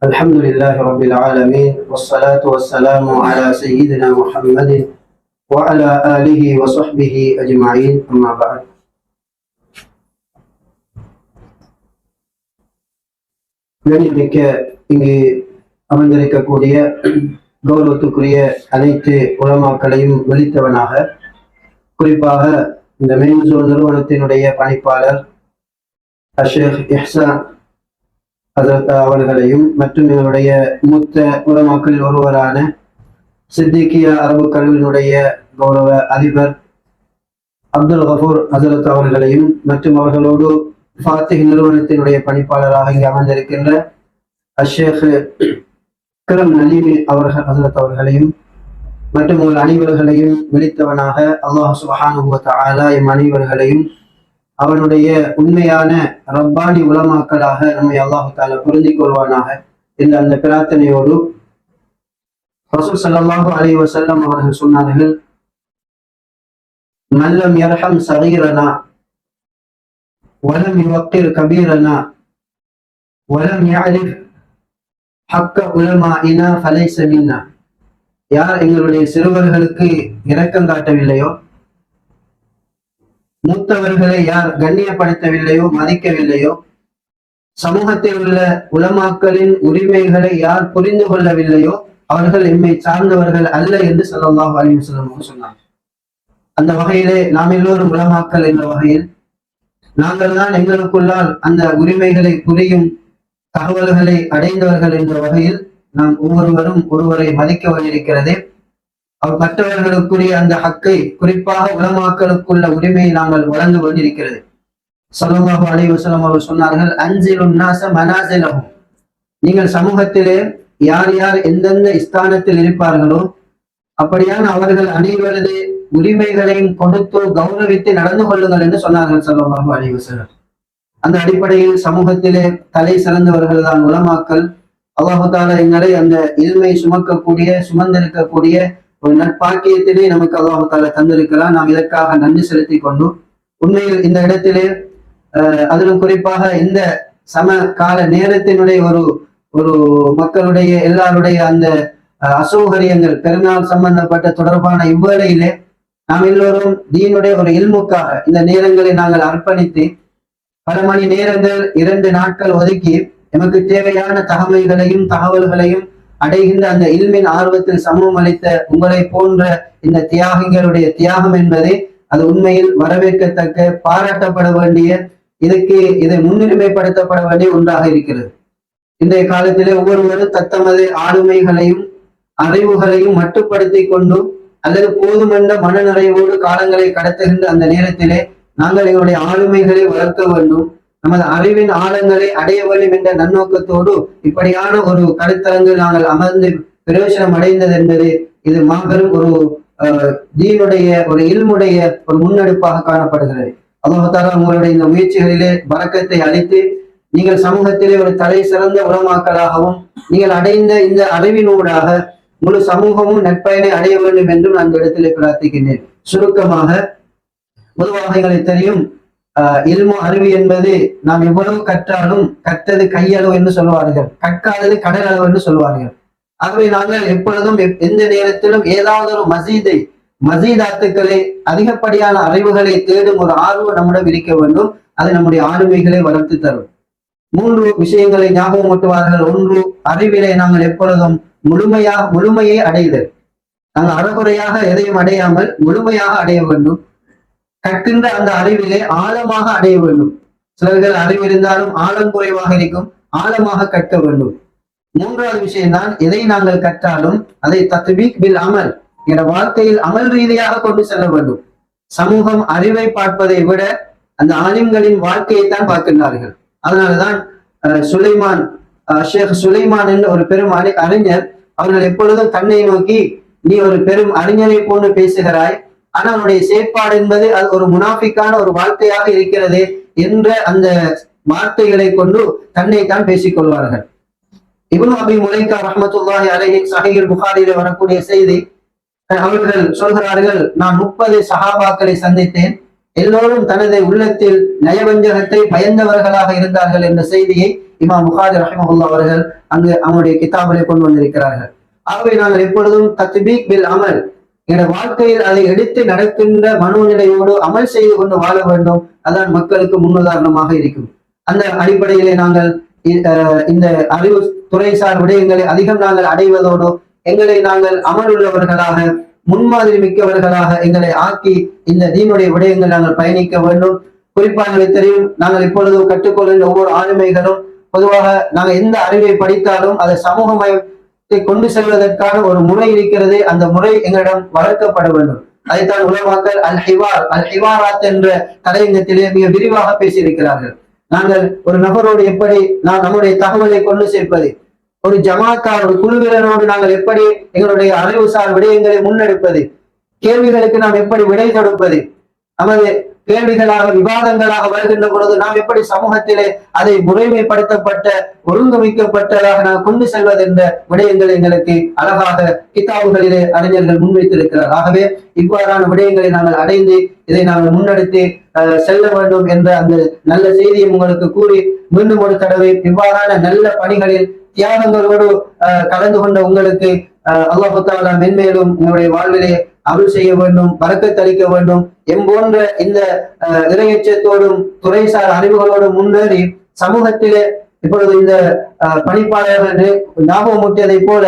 الحمد لله رب العالمين والصلاة والسلام على سيدنا محمد وعلى آله وصحبه أجمعين أما بعد. கண்ணியமிக்க இங்கு அமர்ந்திருக்கக்கூடிய கௌரவத்துக்குரிய அனைத்து உலமாக்களையும் வெளித்தவனாக, குறிப்பாக இந்த மெயின்சோன் நிறுவனத்தினுடைய பணிப்பாளர் ஷேக் இஹ்சான் அவர்களையும் மற்றும் இவருடைய மூத்த உலமாக்களில் ஒருவரான சித்திகியா அரபு கல்வியினுடைய கௌரவ அதிபர் அப்துல் கஃபூர் ஹசரத் அவர்களையும் மற்றும் அவர்களோடு ஃபாத்திஹ் நிறுவனத்தினுடைய பணிப்பாளராக இங்கு அமர்ந்திருக்கின்ற ஷேக் இக்ரம் நலீமி அவர்கள் ஹசரத் அவர்களையும் மற்றும் உங்கள் அனைவர்களையும் விழித்தவனாக அல்லாஹ் சுப்ஹானஹு வ தஆலா எம் அனைவர்களையும் அவனுடைய உண்மையான ரப்பானி உலமாக்களாக நம்மை அல்லாஹு தஆலா பொருந்திக் கொள்வானாக என்ற அந்த பிரார்த்தனையோடு ரசூல் ஸல்லல்லாஹு அலைஹி வஸல்லம் அவர்கள் சொன்னார்கள், மல்லம் யர்ஹம் ஸகீரனா வலம் யுவக்கிர் கபீரனா வலம் யஅரிஃப் ஹக்க உலமாஇனா ஃபலைஸ மின்னா. யார் எங்களுடைய சிறுவர்களுக்கு இரக்கம் காட்டவில்லையோ, மூத்தவர்களை யார் கண்ணியப்படுத்தவில்லையோ, மதிக்கவில்லையோ, சமூகத்தில் உள்ள உலமாக்களின் உரிமைகளை யார் புரிந்து கொள்ளவில்லையோ அவர்கள் எம்மை சார்ந்தவர்கள் அல்ல என்று ஸல்லல்லாஹு அலைஹி வஸல்லம் சொன்னார். அந்த வகையிலே நாம் எல்லோரும் உலமாக்கள் என்ற வகையில் நாங்கள் தான் எங்களுக்குள்ளால் அந்த உரிமைகளை புரியும் தகவல்களை அடைந்தவர்கள் என்ற வகையில் நாம் ஒவ்வொருவரும் ஒருவரை மதிக்க வேண்டியிருக்கிறது. மற்றவர்களுக்குரிய அந்த ஹக்கை, குறிப்பாக உலமாக்களுக்குள்ள உரிமையை நாங்கள் வழங்க வேண்டியிருக்கிறது. ஸல்லல்லாஹு அலைஹி வஸல்லம் அவர்கள் சொன்னார்கள், அன்சிலுன் நாஸ மனாஸிலஹும். நீங்கள் சமூகத்திலே யார் யார் எந்தெந்த ஸ்தானத்தில் இருப்பார்களோ அப்படியான அவர்கள் அனைவரது உரிமைகளையும் கொடுத்து கௌரவித்து நடந்து கொள்ளுங்கள் என்று சொன்னார்கள் ஸல்லல்லாஹு அலைஹி வஸல்லம். அந்த அடிப்படையில் சமூகத்திலே தலை சிறந்தவர்கள் தான் உலமாக்கள். அல்லாஹு தஆலா எங்களை அந்த இல்மை சுமந்திருக்கக்கூடிய ஒரு நற்பாக்கியத்திலே நமக்கு அல்லாஹு தஆலா தந்திருக்கிறார். நாம் இதற்காக நன்றி செலுத்தி கொண்டு, உண்மையில் இந்த இடத்திலே அதிலும் குறிப்பாக இந்த சம கால நேரத்தினுடைய ஒரு மக்களுடைய எல்லாருடைய அந்த அசௌகரியங்கள், பெருநாள் சம்பந்தப்பட்ட தொடர்பான இவ்வேளையிலே நாம் எல்லோரும் தீனுடைய ஒரு இல்முக்காக இந்த நேரங்களை நாங்கள் அர்ப்பணித்து பல மணி நேரங்கள் 2 நாட்கள் ஒதுக்கி எமக்கு தேவையான தகவல்களையும் அடைகின்ற அந்த இல்மின் ஆர்வத்தில் சமூகம் அளித்த உங்களை போன்ற இந்த தியாகிகளுடைய தியாகம் என்பது அது உண்மையில் வரவேற்கத்தக்க, பாராட்டப்பட வேண்டிய, இதை முன்னுரிமைப்படுத்தப்பட வேண்டிய ஒன்றாக இருக்கிறது. இன்றைய காலத்திலே ஒவ்வொருவரும் தத்தமது ஆளுமைகளையும் அறிவுகளையும் மட்டுப்படுத்தி கொண்டு அல்லது போதுமென்ற மனநிறைவோடு காலங்களை கடத்துகின்ற அந்த நேரத்திலே நாங்கள் எங்களுடைய ஆளுமைகளை வளர்க்க வேண்டும், நமது அறிவின் ஆழங்களை அடைய வேண்டும் என்ற நன்னோக்கத்தோடு இப்படியான ஒரு கருத்தரங்கில் நாங்கள் அமர்ந்து பிரயோஜனம் அடைந்தது என்பது இது மாபெரும் ஒரு தீனுடைய ஒரு இல்முடைய ஒரு முன்னெடுப்பாக காணப்படுகிறது. அல்லாஹ் தஆலா உங்களுடைய இந்த முயற்சிகளிலே பரக்கத்தை அளித்து நீங்கள் சமூகத்திலே ஒரு தலை சிறந்த உலமாக்களாகவும் நீங்கள் அடைந்த இந்த அறிவினூடாக முழு சமூகமும் நற்பயனை அடைய வேண்டும் என்றும் நான் இந்த இடத்திலே பிரார்த்திக்கின்றேன். சுருக்கமாக, பொதுவாக எங்களுக்கு தெரியும், இல்மு அறிவு என்பது நாம் எவ்வளவு கற்றாலும் கற்றது கையளவு என்று சொல்லுவார்கள், கற்காதது கடல் அளவு என்று சொல்லுவார்கள். ஆகவே நாங்கள் எப்பொழுதும் எந்த நேரத்திலும் ஏதாவது ஒரு மசீதாத்துக்களை அதிகப்படியான அறிவுகளை தேடும் ஒரு ஆர்வம் நம்மிடம் இருக்க வேண்டும். அது நம்முடைய ஆளுமைகளை வளர்த்து தரும். 3 விஷயங்களை ஞாபகம் ஊட்டுவார்கள். 1, அறிவிலை நாங்கள் எப்பொழுதும் முழுமையை அடைதல். நாங்கள் அறகுறையாக எதையும் அடையாமல் முழுமையாக அடைய வேண்டும். கற்கின்ற அந்த அறிவிலே ஆழமாக அடைய வேண்டும். சிலர்கள் அறிவு இருந்தாலும் ஆழம் குறைவாக இருக்கும், ஆழமாக கற்க வேண்டும். 3வது விஷயம்தான், எதை நாங்கள் கற்றாலும் அதை தத்வீக் பில் அமல் என்ற வாழ்க்கையில் அமல் ரீதியாக கொண்டு செல்ல வேண்டும். சமூகம் அறிவை பார்ப்பதை விட அந்த ஆலிம்களின் வாழ்க்கையை தான் பார்க்கின்றார்கள். அதனாலதான் ஷேக் சுலைமான் என்ற ஒரு பெரும் அறிஞர், அவர்கள் எப்பொழுதும் தன்னை நோக்கி, நீ ஒரு பெரும் அறிஞரை போன்று பேசுகிறாய், ஆனா அவனுடைய செயற்பாடு என்பது அது ஒரு முனாஃபிக்கான ஒரு வாழ்க்கையாக இருக்கிறது என்ற அந்த வார்த்தைகளை கொண்டு தன்னை தான் பேசிக் கொள்வார்கள். இப்னு அபி முலைக்கா ரஹ்மத்துல்லாஹி அலைஹி ஸஹீஹுல் புகாரியிலே வரக்கூடிய செய்தி, அவர்கள் சொல்கிறார்கள், நான் 30 சஹாபாக்களை சந்தித்தேன். எல்லோரும் தனது உள்ளத்தில் நயவஞ்சகத்தை பயந்தவர்களாக இருந்தார்கள் என்ற செய்தியை இமாம் புகாரி ரஹிமஹுல்லாஹ் அவர்கள் அங்கு அவனுடைய கிதாபிலே கொண்டு வந்திருக்கிறார்கள். ஆகவே நாங்கள் எப்பொழுதும் தத்பீக் பில் அமல், என்ற வாழ்க்கையில் அதை எடுத்து நடக்கின்ற மனோநிலையோடு அமல் செய்து கொண்டு வாழ வேண்டும். அதான் மக்களுக்கு முன்னுதாரணமாக இருக்கும். அந்த அடிப்படையிலே நாங்கள் இந்த அறிவு துறைசார் விடயங்களை அதிகம் நாங்கள் அடைவதோடு எங்களை நாங்கள் அமல் உள்ளவர்களாக முன்மாதிரி மிக்கவர்களாக எங்களை ஆக்கி இந்த தீனுடைய விடயங்கள் நாங்கள் பயணிக்க வேண்டும். குறிப்பாக எங்களுக்கு தெரியும், நாங்கள் இப்பொழுது கற்றுக்கொள்கின்ற ஒவ்வொரு ஆளுமைகளும் பொதுவாக நாங்கள் எந்த அறிவை படித்தாலும் அதை சமூகமயத்தை கொண்டு செல்வதற்கான ஒரு முறை இருக்கிறது. அந்த முறை எங்களிடம் வளர்க்கப்பட வேண்டும். அதைத்தான் உலமாக்கள் அல் ஹிவாராத் என்ற தலையங்கத்திலே மிக விரிவாக பேசியிருக்கிறார்கள். நாங்கள் ஒரு நபரோடு எப்படி நம்முடைய தகவலை கொண்டு சேர்ப்பது, ஒரு ஜமாத்தார் ஒரு குழுவினரோடு நாங்கள் எப்படி எங்களுடைய அறிவுசார் விடயங்களை முன்னெடுப்பது, கேள்விகளுக்கு நாம் எப்படி விடை கொடுப்பது, நமது கேள்விகளாக விவாதங்களாக வருகின்ற பொழுது நாம் எப்படி சமூகத்திலே அதை முறைமைப்படுத்தப்பட்ட ஒருங்கமைக்கப்பட்டதாக நாம் கொண்டு செல்வது என்ற விடயங்களை எங்களுக்கு அழகாக கிதாபுகளிலே அறிஞர்கள் முன்வைத்திருக்கிறார். ஆகவே இவ்வாறான விடயங்களை நாங்கள் அடைந்து இதை நாங்கள் முன்னெடுத்து செல்ல வேண்டும் என்ற அந்த நல்ல செய்தியை உங்களுக்கு கூறி மீண்டும் ஒரு தடவை இவ்வாறான நல்ல பணிகளில் தியாகங்களோடு கலந்து கொண்ட உங்களுக்கு அல்லாஹ் தஆலா மென்மேலும் உங்களுடைய வாழ்விலே அருள் செய்ய வேண்டும், பரக்கத் அளிக்க வேண்டும். போன்ற இந்த இறையச்சத்தோடும் துறைசார் அறிவுகளோடும் முன்னேறி சமூகத்திலே இப்பொழுது இந்த பணிப்பாளர்கள் ஞாபகமூட்டியதை போல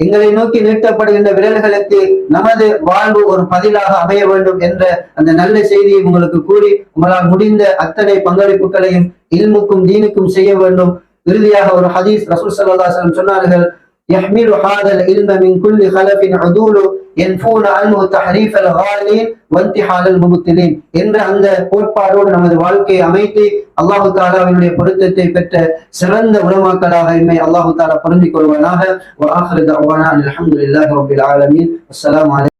எங்களை நோக்கி நீட்டப்படுகின்ற விரல்களுக்கு நமது வாழ்வு ஒரு பதிலாக அமைய வேண்டும் என்ற அந்த நல்ல செய்தியை உங்களுக்கு கூறி உங்களால் முடிந்த அத்தனை பங்களிப்புகளையும் இல்முக்கும் தீனுக்கும் செய்ய வேண்டும். இறுதியாக ஒரு ஹதீஸ் ரசூல் ஸல்லல்லாஹு அலைஹி வஸல்லம் சொன்னார்கள், يحمل هذا العلم من كل خلف عدول ينفون عنه تحريف الغالين وانتحال المبتلين என்ற அந்த கோட்பாடோடு நமது வாழ்க்கையை அமைத்து அல்லாஹு தஆலாவினுடைய பொருத்தத்தை பெற்ற சிறந்த உலமாக்களாக இம்மை அல்லாஹு தஆலா பொருந்திக் கொள்வானாக. வஆகிரு தஅவானா அல்ஹம்துலில்லாஹி ரப்பில் ஆலமீன். அஸ்ஸலாமு அலைக்கும்.